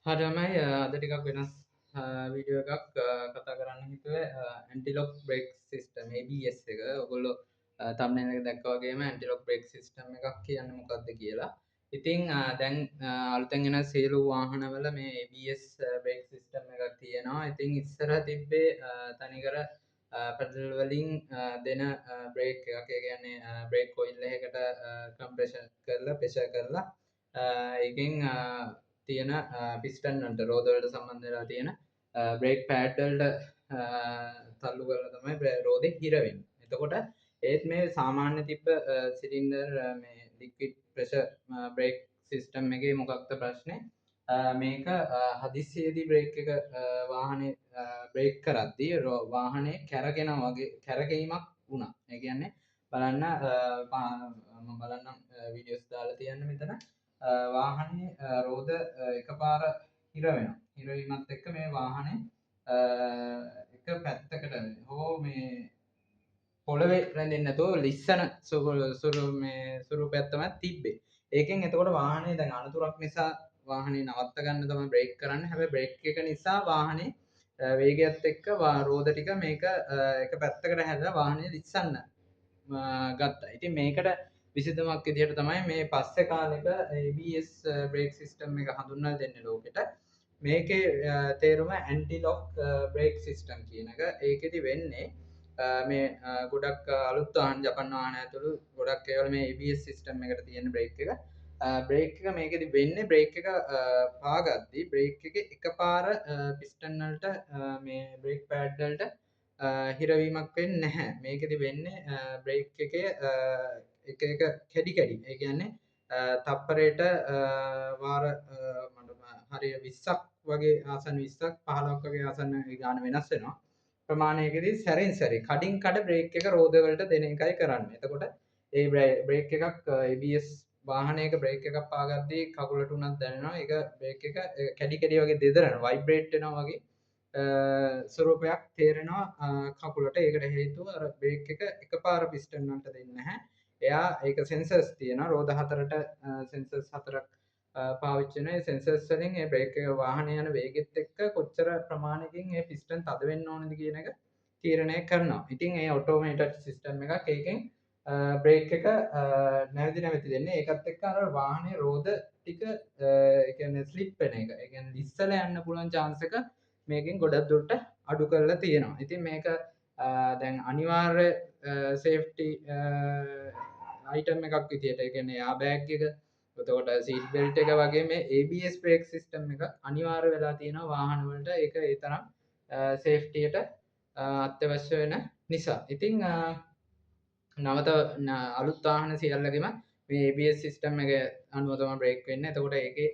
හරියමයි අද ටිකක් වෙනස් වීඩියෝ එකක් කතා කරන්න හිතුවේ ඇන්ටිලොක් බ්‍රේක් සිස්ටම් ABS එක. ඔයගොල්ලෝ thumbnail එක දැක්කා වගේම ඇන්ටිලොක් බ්‍රේක් සිස්ටම් එකක් කියන්නේ මොකක්ද කියලා. ඉතින් දැන් අලුතෙන් එන සියලු වාහනවල මේ ABS බ්‍රේක් සිස්ටම් එකක් තියෙනවා. ඉතින් ඉස්සර තිබ්බේ තනිකර පැඩල් වලින් දෙන බ්‍රේක් එකක්. ඒ කියන්නේ බ්‍රේක් කොයිල් එකකට කම්ප්‍රෙෂන් කරලා ප්‍රෙෂර් කරලා ඒකෙන් තියෙන පිස්ටන් වලට රෝද වලට සම්බන්ධ වෙලා තියෙන බ්‍රේක් පෑඩ් වලට තල්ලු කරලා තමයි රෝදේ හිර වෙන්නේ. එතකොට ඒත් මේ සාමාන්‍ය තිබ්බ සිලින්ඩර් මේ ලික්විඩ් ප්‍රෙෂර් බ්‍රේක් සිස්ටම් එකේ මොකක්ද ප්‍රශ්නේ? මේක හදිස්සියේදී බ්‍රේක් එක වාහනේ බ්‍රේක් කරද්දී වාහනේ කැරකෙනවා වගේ කැරකීමක් වුණා. ඒ කියන්නේ බලන්න මම බලන්නම් වීඩියෝස් දාලා තියන්න මෙතන. වාහනේ රෝද එකපාර හිර වෙනවා. හිරවීමත් එක්ක මේ වාහනේ එක පැත්තකට හෝ මේ පොළවේ රැඳෙන්නේ නැතුව ලිස්සන ස්වරූපයක් තමයි තිබ්බේ. ඒකෙන් එතකොට වාහනේ දැන් අනතුරක් නිසා වාහනේ නවත්ත ගන්න තමයි බ්‍රේක් කරන්නේ. හැබැයි බ්‍රේක් එක නිසා වාහනේ වේගයත් එක්ක රෝද ටික මේක එක පැත්තකට හැදලා වාහනේ ලිස්සන්න ගත්තා. ඉතින් මේකට විසඳුමක් විදිහට තමයි මේ පස්සේ කාලෙක ABS බ්‍රේක් සිස්ටම් එක හඳුන්වලා දෙන්නේ ලෝකෙට. මේකේ තේරුම ඇන්ටි ලොක් බ්‍රේක් සිස්ටම් කියන එක. ඒකෙදි වෙන්නේ මේ ගොඩක් අලුත් වාහන ජපන් වාහන ඇතුළු ගොඩක් ඒවල මේ ABS සිස්ටම් එකට තියෙන බ්‍රේක් එක. බ්‍රේක් එක මේකෙදි වෙන්නේ බ්‍රේක් එක පාගද්දි බ්‍රේක් එකේ එකපාර පිස්ටන් වලට මේ බ්‍රේක් පෑඩ් වලට හිරවීමක් වෙන්නේ නැහැ. මේකෙදි වෙන්නේ බ්‍රේක් එකේ එක එක කැඩි කැඩි. ඒ කියන්නේ තප්පරයට වාර හරිය 20ක් වගේ ආසන්න 20ක් 15ක් වගේ ආසන්න ගාන වෙනස් වෙනවා. ප්‍රමාණයකදී සැරින් සැරේ කඩින් කඩ බ්‍රේක් එක රෝද වලට දෙන එකයි කරන්නේ. එතකොට ඒ බ්‍රේක් එකක් ABS වාහනයක බ්‍රේක් එකක් පාගද්දී කකුලට උනත් දැනෙනවා. ඒක බ්‍රේක් එක කැඩි කැඩි වගේ දෙදරනවා. වයිබ්‍රේට් වෙනවා වගේ ස්වරූපයක් තේරෙනවා කකුලට. ඒකට හේතුව අර බ්‍රේක් එක එකපාර පිස්ටන් වලට දෙන්නේ නැහැ. එයා ඒක සෙන්සර්ස් තියෙනවා. රෝද හතරට සෙන්සර්ස් හතරක් පාවිච්චි වෙනවා. ඒ සෙන්සර්ස් වලින් ඒ බ්‍රේක් එක වාහනේ යන වේගෙත් එක්ක කොච්චර ප්‍රමාණයකින් ඒ පිස්ටන් තද වෙන්න ඕනද කියන එක තීරණය කරනවා. ඉතින් ඒ ඔටෝමේටඩ් සිස්ටම් එකක්. ඒකෙන් බ්‍රේක් එක නැවති නැවති දෙන්නේ. ඒකත් එක්ක අර වාහනේ රෝද ටික ඒ කියන්නේ ස්ලිප් වෙන එක. ඒ කියන්නේ ඉස්සලා යන්න පුළුවන් chance එක මේකෙන් ගොඩක් දුරට අඩු කරලා තියෙනවා. ඉතින් මේක දැන් අනිවාර්ය සේෆ්ටි අයිටම් එකක් විදියට ඒ කියන්නේ එයා බෑග් එක එතකොට සීට් බෙල්ට් එක වගේ මේ ABS බ්‍රේක් සිස්ටම් එක අනිවාර්ය වෙලා තියෙනවා වාහන වලට. ඒක ඒ තරම් සේෆ්ටියට අත්‍යවශ්‍ය වෙන නිසා. ඉතින් නවත අලුත් වාහන සියල්ලගෙම මේ ABS සිස්ටම් එක අනුව තමයි බ්‍රේක් වෙන්නේ. එතකොට ඒකේ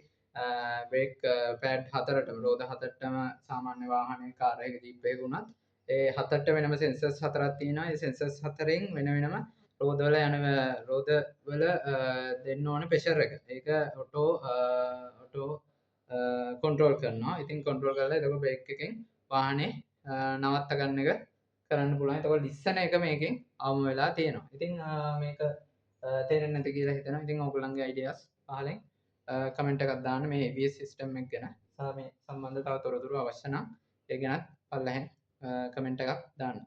බ්‍රේක් පෑඩ් හතරටම රෝද හතරටම සාමාන්‍ය වාහනයක කාර් එකක ජීප් එකක වුණත් ඒ හතරට වෙනම සෙන්සර්ස් හතරක් තියෙනවා. ඒ සෙන්සර්ස් හතරෙන් වෙන වෙනම රෝද වල යන රෝද වල දෙන්න ඕන ප්‍රෙෂර් එක. ඒක ඔටෝ කන්ට්‍රෝල් කරනවා. ඉතින් කන්ට්‍රෝල් කරලා එතකොට බ්‍රේක් එකෙන් වාහනේ නවත්ත ගන්න එක කරන්න පුළුවන්. එතකොට ලිස්සන එක මේකෙන් අවම වෙලා තියෙනවා. ඉතින් මේක තේරෙන්නේ නැති කියලා හිතනවා. ඉතින් ඔයගොල්ලන්ගේ අයිඩියාස් පහලින් කමෙන්ට් එකක් දාන්න මේ ABS සිස්ටම් එක ගැන. සහ මේ සම්බන්ධ තව තොරතුරු අවශ්‍ය නම් ඒ ගැනත් පල්ලෙහෙන් කමෙන්ට් එකක් දාන්න.